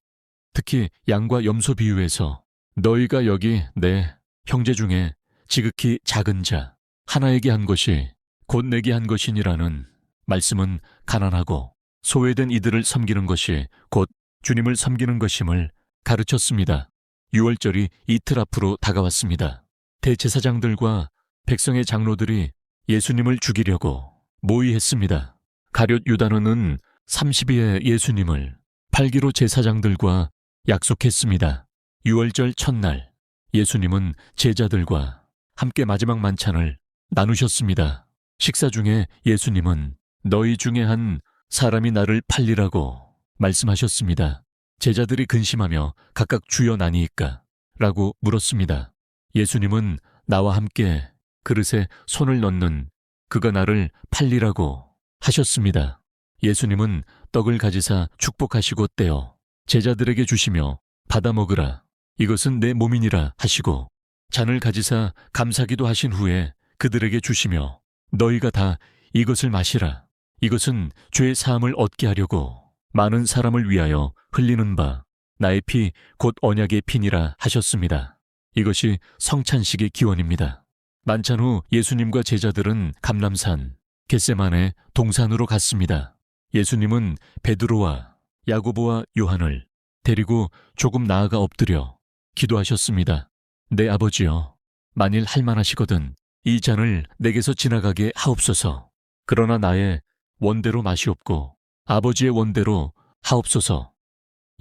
특히 양과 염소 비유에서 너희가 여기 내 형제 중에 지극히 작은 자 하나에게 한 것이 곧 내게 한 것이니라는 말씀은 가난하고 소외된 이들을 섬기는 것이 곧 주님을 섬기는 것임을 가르쳤습니다. 유월절이 이틀 앞으로 다가왔습니다. 대제사장들과 백성의 장로들이 예수님을 죽이려고 모의했습니다. 가룟 유다는 30일에 예수님을 팔기로 제사장들과 약속했습니다. 유월절 첫날 예수님은 제자들과 함께 마지막 만찬을 나누셨습니다. 식사 중에 예수님은 너희 중에 한 사람이 나를 팔리라고 말씀하셨습니다. 제자들이 근심하며 각각 주여 나니이까? 라고 물었습니다. 예수님은 나와 함께 그릇에 손을 넣는 그가 나를 팔리라고 하셨습니다. 예수님은 떡을 가지사 축복하시고 떼어 제자들에게 주시며 받아 먹으라. 이것은 내 몸이니라 하시고 잔을 가지사 감사기도 하신 후에 그들에게 주시며 너희가 다 이것을 마시라. 이것은 죄 사함을 얻게 하려고 많은 사람을 위하여 흘리는 바 나의 피 곧 언약의 피니라 하셨습니다. 이것이 성찬식의 기원입니다. 만찬 후 예수님과 제자들은 감람산 겟세마네 동산으로 갔습니다. 예수님은 베드로와 야고보와 요한을 데리고 조금 나아가 엎드려 기도하셨습니다. 내 아버지여, 만일 할만하시거든 이 잔을 내게서 지나가게 하옵소서. 그러나 나의 원대로 마시옵고 아버지의 원대로 하옵소서.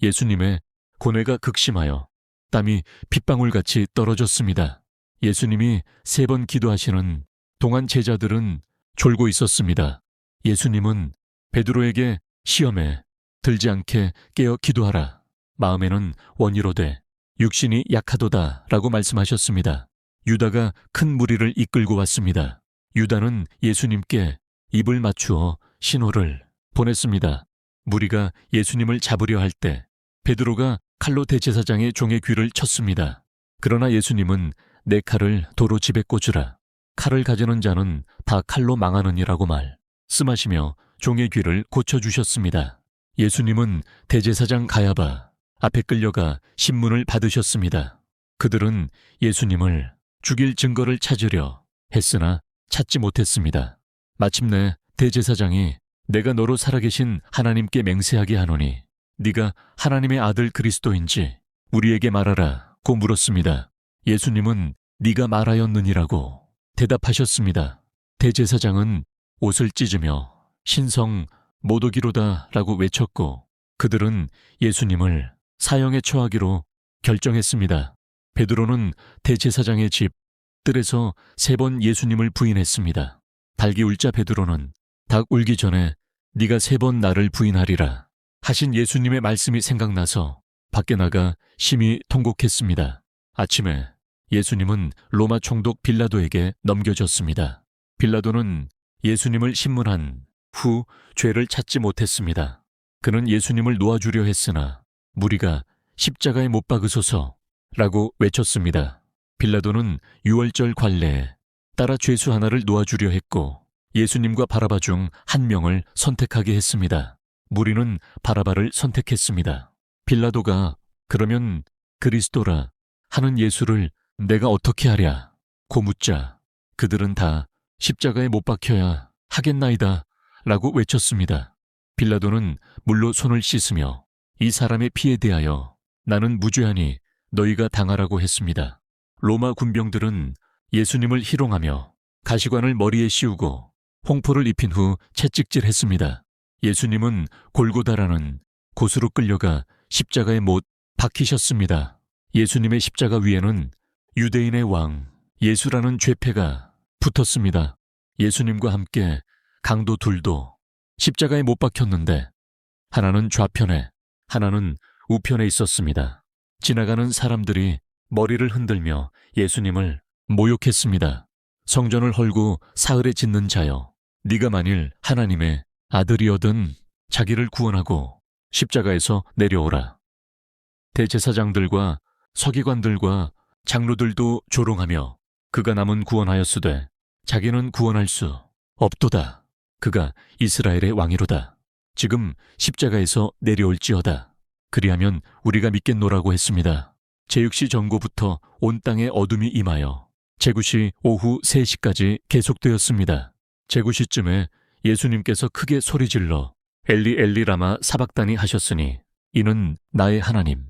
예수님의 고뇌가 극심하여 땀이 빗방울같이 떨어졌습니다. 예수님이 3번 기도하시는 동안 제자들은 졸고 있었습니다. 예수님은 베드로에게 시험에 들지 않게 깨어 기도하라. 마음에는 원이로되 육신이 약하도다 라고 말씀하셨습니다. 유다가 큰 무리를 이끌고 왔습니다. 유다는 예수님께 입을 맞추어 신호를 보냈습니다. 무리가 예수님을 잡으려 할 때 베드로가 칼로 대제사장의 종의 귀를 쳤습니다. 그러나 예수님은 내 칼을 도로 집에 꽂으라. 칼을 가지는 자는 다 칼로 망하느니라고 말씀하시며 종의 귀를 고쳐주셨습니다. 예수님은 대제사장 가야바 앞에 끌려가 신문을 받으셨습니다. 그들은 예수님을 죽일 증거를 찾으려 했으나 찾지 못했습니다. 마침내 대제사장이 내가 너로 살아계신 하나님께 맹세하게 하노니 네가 하나님의 아들 그리스도인지 우리에게 말하라고 물었습니다. 예수님은 네가 말하였느니라고 대답하셨습니다. 대제사장은 옷을 찢으며 신성 모독이로다라고 외쳤고 그들은 예수님을 사형에 처하기로 결정했습니다. 베드로는 대제사장의 집 뜰에서 3번 예수님을 부인했습니다. 닭이 울자 베드로는 닭 울기 전에 네가 3번 나를 부인하리라 하신 예수님의 말씀이 생각나서 밖에 나가 심히 통곡했습니다. 아침에 예수님은 로마 총독 빌라도에게 넘겨졌습니다. 빌라도는 예수님을 신문한 후 죄를 찾지 못했습니다. 그는 예수님을 놓아주려 했으나 무리가 십자가에 못 박으소서라고 외쳤습니다. 빌라도는 유월절 관례에 따라 죄수 하나를 놓아주려 했고 예수님과 바라바 중 한 명을 선택하게 했습니다. 무리는 바라바를 선택했습니다. 빌라도가 그러면 그리스도라 하는 예수를 내가 어떻게 하랴 고 묻자 그들은 다 십자가에 못 박혀야 하겠나이다 라고 외쳤습니다. 빌라도는 물로 손을 씻으며 이 사람의 피에 대하여 나는 무죄하니 너희가 당하라고 했습니다. 로마 군병들은 예수님을 희롱하며 가시관을 머리에 씌우고 홍포를 입힌 후 채찍질했습니다. 예수님은 골고다라는 곳으로 끌려가 십자가에 못 박히셨습니다. 예수님의 십자가 위에는 유대인의 왕 예수라는 죄패가 붙었습니다. 예수님과 함께 강도 둘도 십자가에 못 박혔는데 하나는 좌편에 하나는 우편에 있었습니다. 지나가는 사람들이 머리를 흔들며 예수님을 모욕했습니다. 성전을 헐고 사흘에 짓는 자여 네가 만일 하나님의 아들이어든 자기를 구원하고 십자가에서 내려오라. 대제사장들과 서기관들과 장로들도 조롱하며 그가 남은 구원하였으되 자기는 구원할 수 없도다 그가 이스라엘의 왕이로다. 지금 십자가에서 내려올지어다. 그리하면 우리가 믿겠노라고 했습니다. 제6시 전고부터 온 땅에 어둠이 임하여 제9시 오후 3시까지 계속되었습니다. 제9시쯤에 예수님께서 크게 소리질러 엘리 엘리 라마 사박다니 하셨으니 이는 나의 하나님,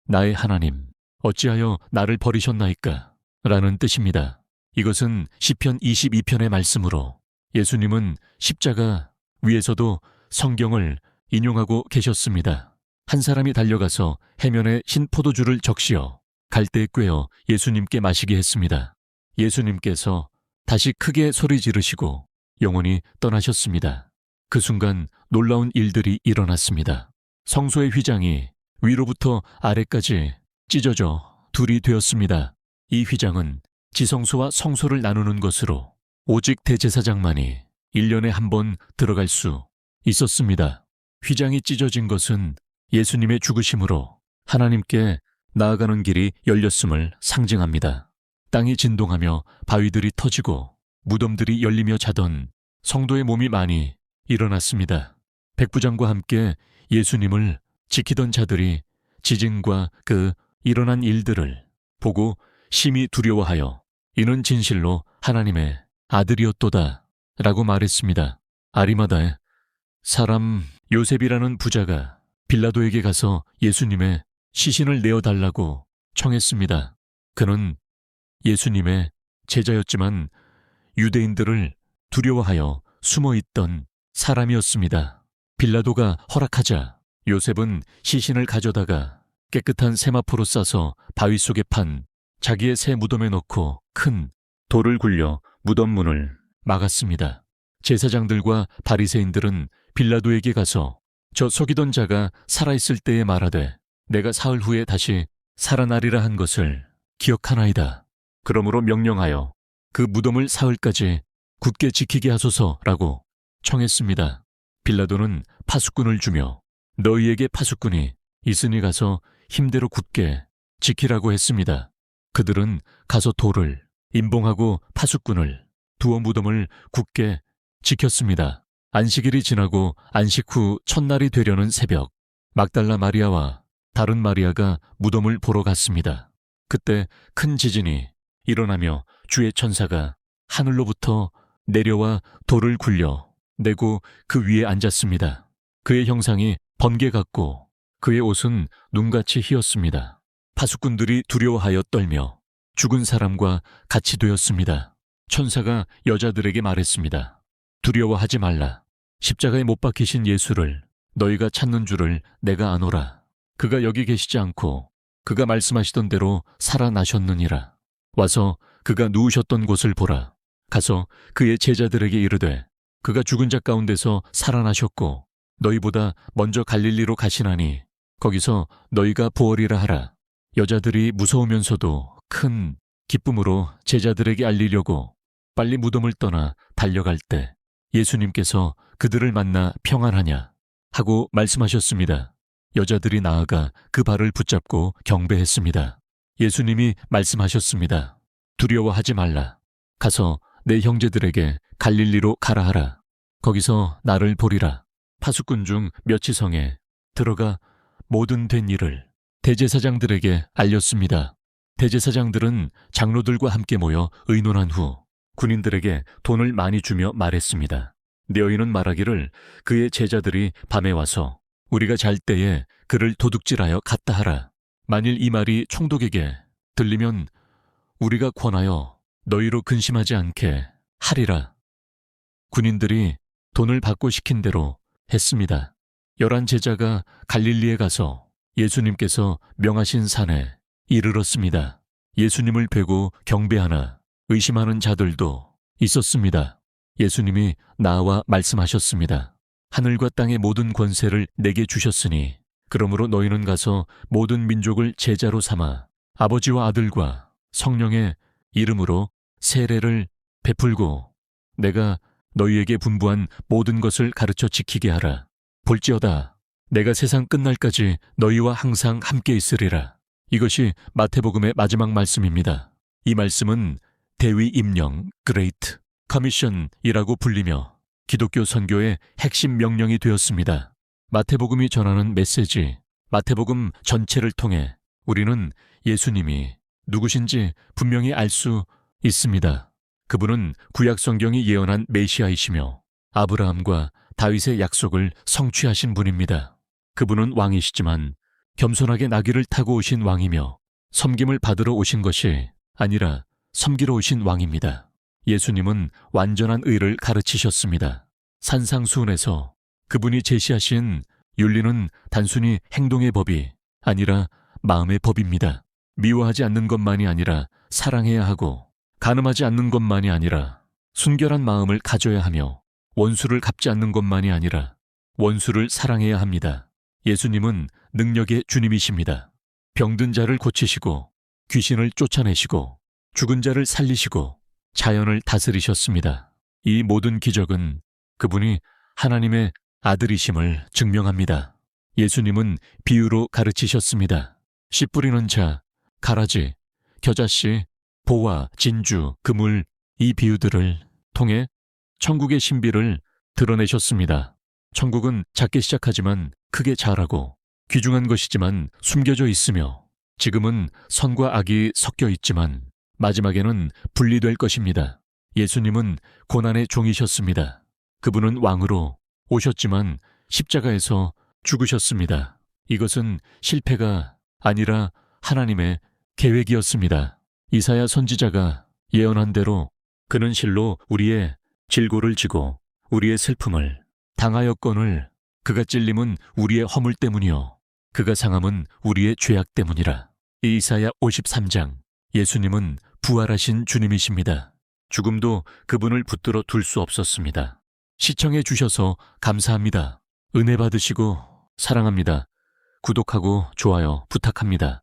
나의 하나님, 어찌하여 나를 버리셨나이까? 라는 뜻입니다. 이것은 시편 22편의 말씀으로 예수님은 십자가 위에서도 성경을 인용하고 계셨습니다. 한 사람이 달려가서 해면에 흰 포도주를 적시어 갈대에 꿰어 예수님께 마시게 했습니다. 예수님께서 다시 크게 소리 지르시고 영원히 떠나셨습니다. 그 순간 놀라운 일들이 일어났습니다. 성소의 휘장이 위로부터 아래까지 찢어져 둘이 되었습니다. 이 휘장은 지성소와 성소를 나누는 것으로 오직 대제사장만이 1년에 한 번 들어갈 수 있었습니다. 휘장이 찢어진 것은 예수님의 죽으심으로 하나님께 나아가는 길이 열렸음을 상징합니다. 땅이 진동하며 바위들이 터지고 무덤들이 열리며 자던 성도의 몸이 많이 일어났습니다. 백부장과 함께 예수님을 지키던 자들이 지진과 그 일어난 일들을 보고 심히 두려워하여 이는 진실로 하나님의 아들이었도다 라고 말했습니다. 아리마다의 사람 요셉이라는 부자가 빌라도에게 가서 예수님의 시신을 내어달라고 청했습니다. 그는 예수님의 제자였지만 유대인들을 두려워하여 숨어있던 사람이었습니다. 빌라도가 허락하자 요셉은 시신을 가져다가 깨끗한 세마포로 싸서 바위 속에 판 자기의 새 무덤에 넣고 큰 돌을 굴려 무덤 문을 막았습니다. 제사장들과 바리새인들은 빌라도에게 가서 저 속이던 자가 살아있을 때에 말하되 내가 사흘 후에 다시 살아나리라 한 것을 기억하나이다. 그러므로 명령하여 그 무덤을 사흘까지 굳게 지키게 하소서라고 청했습니다. 빌라도는 파수꾼을 주며 너희에게 파수꾼이 있으니 가서 힘대로 굳게 지키라고 했습니다. 그들은 가서 돌을 임봉하고 파수꾼을 두어 무덤을 굳게 지켰습니다. 안식일이 지나고 안식 후 첫날이 되려는 새벽, 막달라 마리아와 다른 마리아가 무덤을 보러 갔습니다. 그때 큰 지진이 일어나며 주의 천사가 하늘로부터 내려와 돌을 굴려 내고 그 위에 앉았습니다. 그의 형상이 번개 같고 그의 옷은 눈같이 희었습니다. 파수꾼들이 두려워하여 떨며 죽은 사람과 같이 되었습니다. 천사가 여자들에게 말했습니다. 두려워하지 말라. 십자가에 못 박히신 예수를 너희가 찾는 줄을 내가 아노라. 그가 여기 계시지 않고 그가 말씀하시던 대로 살아나셨느니라. 와서 그가 누우셨던 곳을 보라. 가서 그의 제자들에게 이르되 그가 죽은 자 가운데서 살아나셨고 너희보다 먼저 갈릴리로 가시나니 거기서 너희가 보으리라 하라. 여자들이 무서우면서도 큰 기쁨으로 제자들에게 알리려고 빨리 무덤을 떠나 달려갈 때 예수님께서 그들을 만나 평안하냐 하고 말씀하셨습니다. 여자들이 나아가 그 발을 붙잡고 경배했습니다. 예수님이 말씀하셨습니다. 두려워하지 말라. 가서 내 형제들에게 갈릴리로 가라 하라. 거기서 나를 보리라. 파수꾼 중 몇이 성에 들어가 모든 된 일을 대제사장들에게 알렸습니다. 대제사장들은 장로들과 함께 모여 의논한 후 군인들에게 돈을 많이 주며 말했습니다. 너희는 말하기를 그의 제자들이 밤에 와서 우리가 잘 때에 그를 도둑질하여 갔다 하라. 만일 이 말이 총독에게 들리면 우리가 권하여 너희로 근심하지 않게 하리라. 군인들이 돈을 받고 시킨 대로 했습니다. 11 제자가 갈릴리에 가서 예수님께서 명하신 산에 이르렀습니다. 예수님을 뵈고 경배하나 의심하는 자들도 있었습니다. 예수님이 나와 말씀하셨습니다. 하늘과 땅의 모든 권세를 내게 주셨으니 그러므로 너희는 가서 모든 민족을 제자로 삼아 아버지와 아들과 성령의 이름으로 세례를 베풀고 내가 너희에게 분부한 모든 것을 가르쳐 지키게 하라. 볼지어다 내가 세상 끝날까지 너희와 항상 함께 있으리라. 이것이 마태복음의 마지막 말씀입니다. 이 말씀은 대위 임령 그레이트 커미션이라고 불리며 기독교 선교의 핵심 명령이 되었습니다. 마태복음이 전하는 메시지, 마태복음 전체를 통해 우리는 예수님이 누구신지 분명히 알 수 있습니다. 그분은 구약 성경이 예언한 메시아이시며 아브라함과 다윗의 약속을 성취하신 분입니다. 그분은 왕이시지만 겸손하게 나귀를 타고 오신 왕이며 섬김을 받으러 오신 것이 아니라 섬기러 오신 왕입니다. 예수님은 완전한 의를 가르치셨습니다. 산상수훈에서 그분이 제시하신 윤리는 단순히 행동의 법이 아니라 마음의 법입니다. 미워하지 않는 것만이 아니라 사랑해야 하고, 간음하지 않는 것만이 아니라 순결한 마음을 가져야 하며, 원수를 갚지 않는 것만이 아니라 원수를 사랑해야 합니다. 예수님은 능력의 주님이십니다. 병든 자를 고치시고, 귀신을 쫓아내시고, 죽은 자를 살리시고, 자연을 다스리셨습니다. 이 모든 기적은 그분이 하나님의 아들이심을 증명합니다. 예수님은 비유로 가르치셨습니다. 씨 뿌리는 자, 가라지, 겨자씨, 보화, 진주, 그물, 이 비유들을 통해 천국의 신비를 드러내셨습니다. 천국은 작게 시작하지만 크게 자라고, 귀중한 것이지만 숨겨져 있으며, 지금은 선과 악이 섞여 있지만 마지막에는 분리될 것입니다. 예수님은 고난의 종이셨습니다. 그분은 왕으로 오셨지만 십자가에서 죽으셨습니다. 이것은 실패가 아니라 하나님의 계획이었습니다. 이사야 선지자가 예언한 대로 그는 실로 우리의 질고를 지고 우리의 슬픔을 당하였거늘 그가 찔림은 우리의 허물 때문이요 그가 상함은 우리의 죄악 때문이라. 이사야 53장. 예수님은 부활하신 주님이십니다. 죽음도 그분을 붙들어 둘 수 없었습니다. 시청해 주셔서 감사합니다. 은혜 받으시고 사랑합니다. 구독하고 좋아요 부탁합니다.